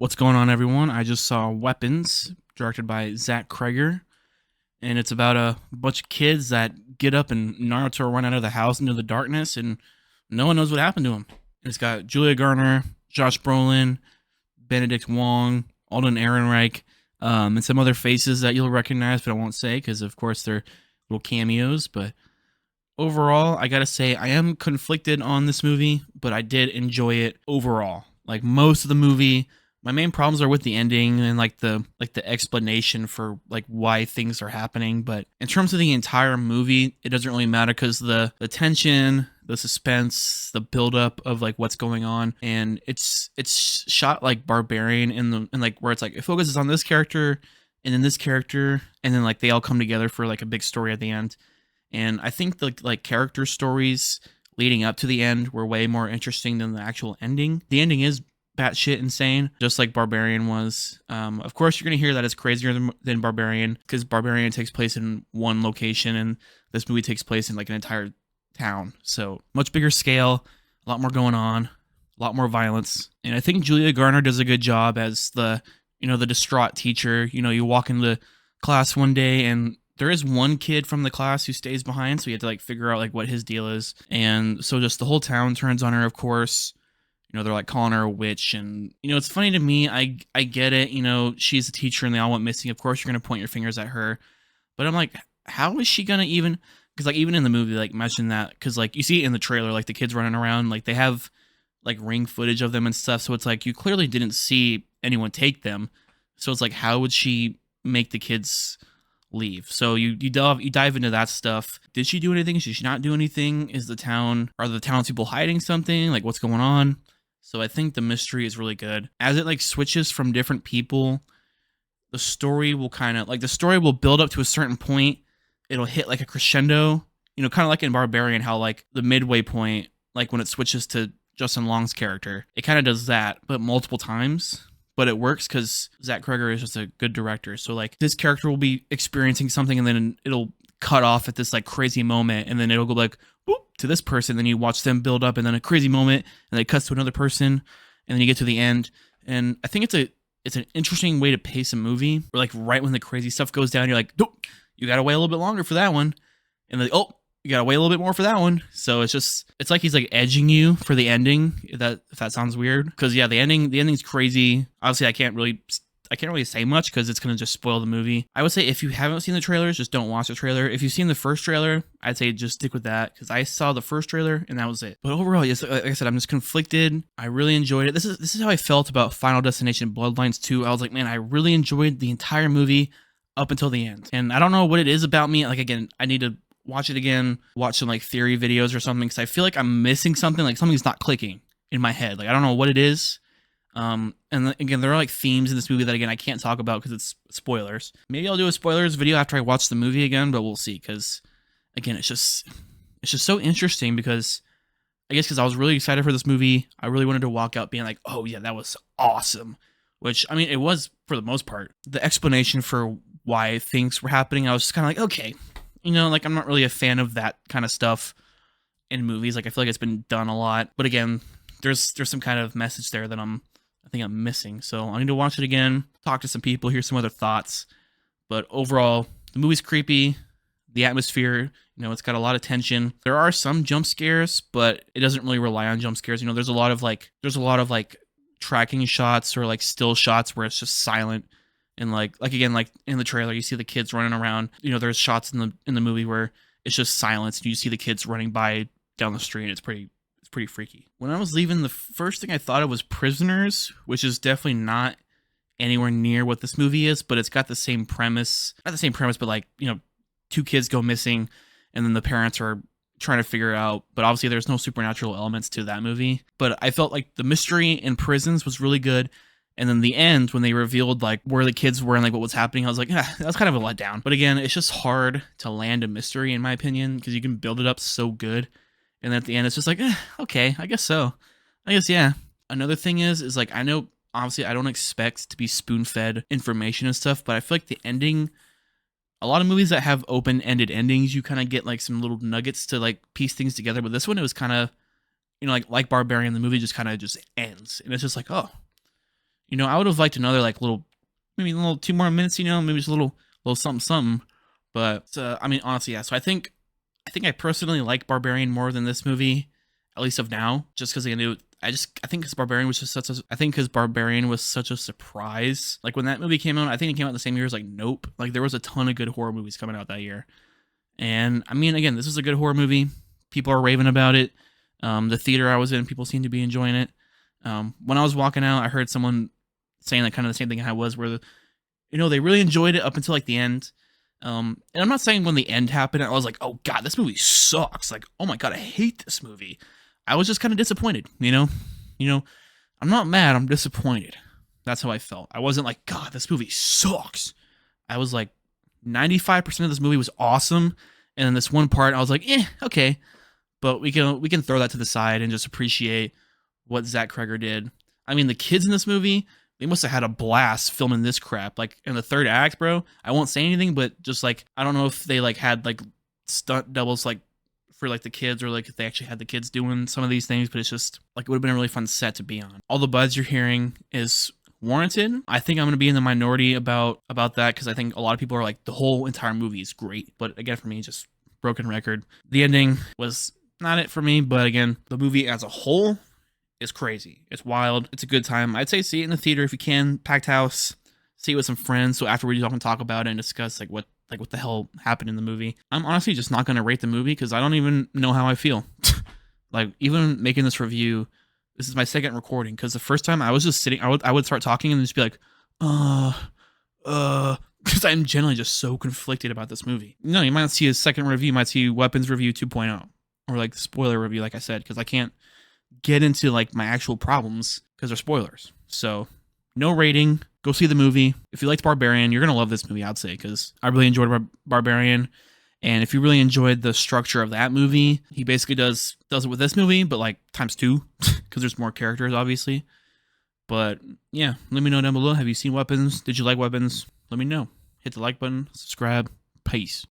What's going on, everyone? I just saw Weapons, directed by Cregger, and it's about a bunch of kids that get up and Naruto run out of the house into the darkness, and no one knows what happened to them. It's got Julia Garner, Josh Brolin, Benedict Wong, Alden Ehrenreich, and some other faces that you'll recognize, but I won't say because, of course, they're little cameos. But overall, I gotta say, I am conflicted on this movie, but I did enjoy it overall. Like most of the movie, my main problems are with the ending and like the explanation for like why things are happening. But in terms of the entire movie, it doesn't really matter because the tension, the suspense, the buildup of like what's going on, and it's shot like Barbarian in like where it's like it focuses on this character and then this character, and then like they all come together for like a big story at the end. And I think the like character stories leading up to the end were way more interesting than the actual ending. The ending is batshit insane, just like Barbarian was. Of course, you're gonna hear that it's crazier than Barbarian because Barbarian takes place in one location, and this movie takes place in like an entire town. So much bigger scale, a lot more going on, a lot more violence. And I think Julia Garner does a good job as the distraught teacher. You walk into class one day and there is one kid from the class who stays behind, so you have to like figure out like what his deal is. And so just the whole town turns on her, of course. They're like calling her a witch, and it's funny to me. I get it. She's a teacher and they all went missing. Of course you're going to point your fingers at her. But I'm like, how is she going to even, because like even in the movie like mention that, because like you see it in the trailer, like the kids running around, like they have like ring footage of them and stuff, so it's like you clearly didn't see anyone take them. So it's like, how would she make the kids leave? So you dive into that stuff. Did she do anything? Did she not do anything? Are the townspeople hiding something? Like what's going on? So I think the mystery is really good. As it like switches from different people, the story will build up to a certain point. It'll hit like a crescendo, kind of like in Barbarian, how like the midway point, like when it switches to Justin Long's character, it kind of does that, but multiple times. But it works because Cregger is just a good director. So like this character will be experiencing something and then it'll cut off at this like crazy moment, and then it'll go like boop to this person. Then you watch them build up, and then a crazy moment, and then it cuts to another person, and then you get to the end. And I think it's an interesting way to pace a movie. Where like right when the crazy stuff goes down, you're like, nope, you gotta wait a little bit longer for that one, and then you gotta wait a little bit more for that one. So it's like he's like edging you for the ending. If that sounds weird, because yeah, the ending's crazy. Obviously, I can't really say much because it's gonna just spoil the movie. I would say if you haven't seen the trailers, just don't watch the trailer. If you've seen the first trailer, I'd say just stick with that because I saw the first trailer and that was it. But overall, yes, like I said, I'm just conflicted. I really enjoyed it. This is how I felt about Final Destination Bloodlines 2. I was like, man, I really enjoyed the entire movie up until the end. And I don't know what it is about me. Like again, I need to watch it again, watch some like theory videos or something, because I feel like I'm missing something. Like something's not clicking in my head. Like I don't know what it is. And again, there are like themes in this movie that again I can't talk about because it's spoilers. Maybe I'll do a spoilers video after I watch the movie again, but we'll see. Because again, it's just so interesting because I guess because I was really excited for this movie, I really wanted to walk out being like, oh yeah, that was awesome. Which I mean, it was for the most part. The explanation for why things were happening, I was just kind of like, okay, like I'm not really a fan of that kind of stuff in movies. Like I feel like it's been done a lot, but again, there's some kind of message there that I think I'm missing. So I need to watch it again, talk to some people, hear some other thoughts. But overall, the movie's creepy. The atmosphere, it's got a lot of tension. There are some jump scares, but it doesn't really rely on jump scares. There's a lot of like tracking shots or like still shots where it's just silent. And like again, like in the trailer, you see the kids running around. There's shots in the movie where it's just silence and you see the kids running by down the street. It's pretty freaky. When I was leaving, the first thing I thought of was Prisoners, which is definitely not anywhere near what this movie is, but it's got the same premise. Not the same premise, but like, two kids go missing and then the parents are trying to figure it out. But obviously there's no supernatural elements to that movie. But I felt like the mystery in Prisons was really good. And then the end, when they revealed like where the kids were and like what was happening, I was like, that was kind of a letdown. But again, it's just hard to land a mystery in my opinion, because you can build it up so good. And at the end, it's just like, okay, I guess so. I guess, yeah. Another thing is like, I know, obviously, I don't expect to be spoon-fed information and stuff, but I feel like the ending, a lot of movies that have open-ended endings, you kind of get like some little nuggets to like piece things together. But this one, it was kind of, like Barbarian, the movie just kind of just ends. And it's just like, oh, I would have liked another like little, maybe a little 2 more minutes. Maybe just a little something something. But I mean, honestly, yeah. So I think I personally like Barbarian more than this movie, at least of now, just because I knew. I think because Barbarian was just such a. I think because Barbarian was such a surprise. Like when that movie came out, I think it came out the same year as like Nope. Like there was a ton of good horror movies coming out that year. And I mean, again, this is a good horror movie. People are raving about it. The theater I was in, people seem to be enjoying it. When I was walking out, I heard someone saying like kind of the same thing I was, where they really enjoyed it up until like the end. And I'm not saying when the end happened, I was like, oh god, this movie sucks. Like, oh my god, I hate this movie. I was just kind of disappointed. I'm not mad. I'm disappointed. That's how I felt. I wasn't like, God, this movie sucks. I was like, 95% of this movie was awesome, and then this one part, I was like, okay, but we can throw that to the side and just appreciate what Zach Cregger did. I mean, the kids in this movie, they must have had a blast filming this crap. Like in the third act, bro. I won't say anything, but just like I don't know if they like had like stunt doubles like for like the kids, or like if they actually had the kids doing some of these things, but it's just like it would have been a really fun set to be on. All the buzz you're hearing is warranted. I think I'm going to be in the minority about that, because I think a lot of people are like the whole entire movie is great, but again, for me, just broken record. The ending was not it for me, but again, the movie as a whole is crazy. It's wild. It's a good time. I'd say see it in the theater if you can, packed house. See it with some friends, so afterwards you all can talk about it and discuss like what the hell happened in the movie. I'm honestly just not going to rate the movie because I don't even know how I feel. Like even making this review, this is my second recording, because the first time I was just sitting, I would start talking and just be like, because I'm generally just so conflicted about this movie. No, you might not see a second review. You might see Weapons Review 2.0, or like spoiler review, like I said, because I can't get into like my actual problems because they're spoilers. So no rating. Go see the movie. If you liked Barbarian, you're gonna love this movie, I'd say, because I really enjoyed Barbarian. And if you really enjoyed the structure of that movie, he basically does it with this movie, but like times 2, because there's more characters, obviously. But yeah, let me know down below. Have you seen Weapons? Did you like Weapons? Let me know. Hit the like button, subscribe. Peace.